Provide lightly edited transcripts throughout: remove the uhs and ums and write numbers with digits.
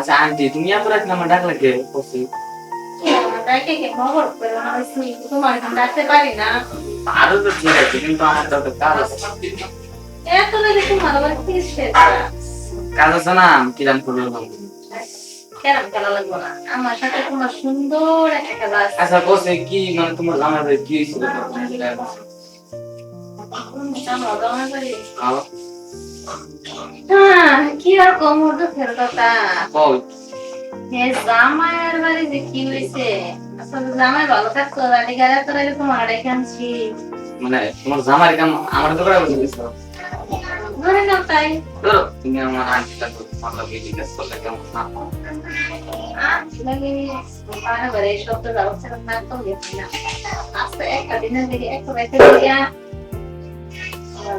আচ্ছা আন্টি তুমি এত রাত নামা ডাকলে কে বসি ডাকতে পারি না। আরো তো ঠিক আছে কিন্তু আমার তো একটা কাজ আছে এত রাতে তোমার আবার কিসের কাজ আছে না কিরাম করবো কেরাম খেলা লাগবো না, আমার সাথে তোমার সুন্দর একটা খেলা আছে। আচ্ছা বসে কি মানে তোমার জামাই ভাই কি হয়েছিল আমার জামাই বাড়ি? আও, হ্যাঁ, কি আর কম দুঃখের কথা। কও, এ জামাইয়ের বাড়ি যে কি হয়েছে, আসলে জামাই ভালো থাকতো রাতে গেলে তো তোমার রেখে আনছি। মানে তোমার জামাই কাম আমার তো করে বলছো ধরে নাও তাই। ধরো তুমি আমার আন্টিটা তো মাথা দিয়ে জিজ্ঞেস করলে কেমন না লাগে বারে এই সব তো ব্যবস্থা না তো গেছি না। আজকে একটা দিনের দিকে একটা রেখে দিয়া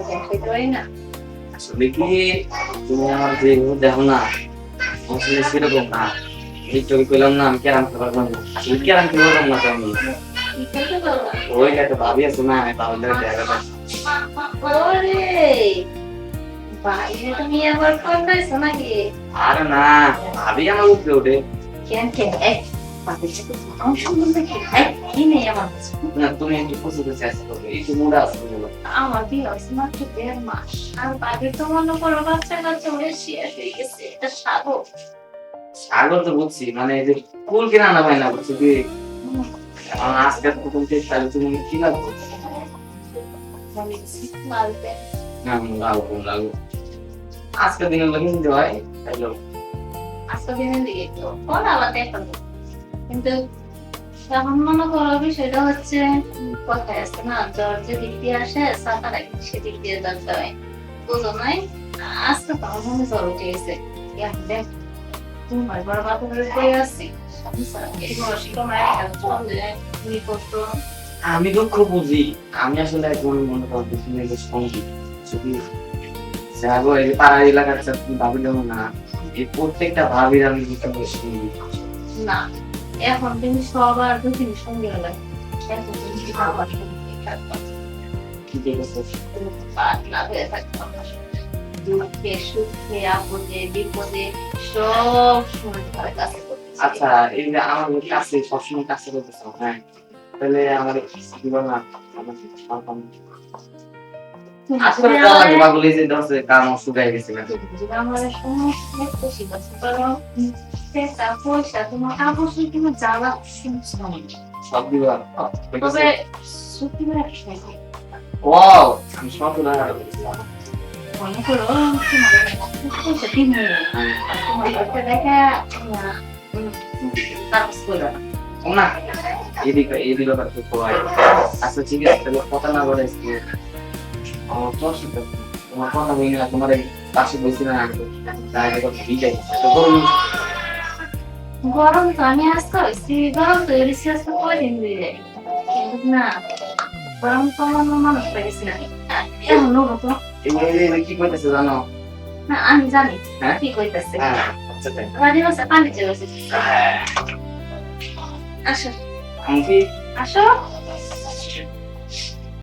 দেখতে না। আসলে কি তুমি আমার যে দেখো না আসলে সেরকম না এই চোখে কইলাম না আমি কেরাম খেতে পারবো না আসলে কেরাম খেতে পারবো না তো আমি কি করতে পারবা? ওই একটা ভাবি আছে না আমি তাহলে দেখাটা ওরে বাইরে তুমি আবার করতেছো নাকি? আরে না ভাবি আমার উপরে ওঠে কেন কেন এই বাপের সাথে আমার সম্বন্ধ কি? এই কি নেই আমার কাছে? না তুমি একটু খুঁজতে চেষ্টা করবে এই যে মুডা আছে বলো আমার বিয়ে হয়েছে মাত্র 1.5 মাস আর বাকি তো মনে করো বাচ্চা কাচ্চা হয়ে শেষ হয়ে গেছে। এটা সাগর সাগর তো বুঝছি মানে এই যে কুল কিনা না ভাই না বুঝছি কি এখন আজকে তো তুমি তাহলে তুমি কি লাগবে মালতে না লাগবো লাগবো আজকে দিনের লাগে নিতে হয় তাইলে আজকে দিনের দিকে একটু ফোন আবার দেখুন, কিন্তু এখন মনে করো বিষয়টা হচ্ছে কথায় আছে না, জ্বর যে দিক দিয়ে আসে সাঁতার একদিন সেদিক দিয়ে যাতে হয়, বুঝো নাই? আজকে তো আমার মনে জ্বর উঠে গেছে। এখন দেখ তোমার বড় বাপের বই আছে এই বয়সী তোমার একটা ফোন দেয় তুমি করতো। আমি দুঃখ বুঝি আমি আসলে একজন মনে করো পিছনে সঙ্গীত যদি যাবো এই পাড়া এলাকার সাথে ভাবি যেমন না এই প্রত্যেকটা ভাবির আমি দুঃখ বেশি না এখন তুমি সবার দুদিন সঙ্গে লাগে এখন তুমি বাবার সঙ্গে থাকবা, কি দেখেছো পাতলা হয়ে থাকবা, দুঃখে সুখে আপদে বিপদে সব সময় তোমার কাছে করতে চাই। আচ্ছা এই যে আমার কাছে সবসময় কাছে করতেছো হ্যাঁ তাহলে আমার দিব না আমার সন্তান তুমি আসলে যদি দেওয়া লাগে আমারে- বাগুলি যে দশে কাম শুকাই গেছে না তুমি যদি আমারে সমস্ত খুশি করতে পারো, টাকা পয়সা তোমার অবশ্যই তুমি জ্বালা শুনছো না। সব দিবা তবে সত্যি করে একটা কথা, ওয়াও আমি সব না মনে করো তোমার পয়সা দিন আর তোমার কাছে দেখা তারপর করো না। না এদিকে ব্যাপার তো কয় আচ্ছা ঠিক আছে তাহলে কথা না বলে আমার তো অসুবিধা নেই। তোমার কথা বলি না তোমার এই পাশে বসি না আমি তাই কথা বিজাই তো বলুন গরম তো আমি আসতে হয়েছি, গরম তো এসে আসতে কয়দিন দিয়ে যায় কিন্তু না, গরম তো আমার মানুষ পেয়েছি না এখন নেবো তো। এই কি কইতেছে জানো না আমি জানি হ্যাঁ? কি কইতেছে, হ্যাঁ আচ্ছা তাই রাজি বসে পানি চেয়ে বসে। আসো আমি কি আসো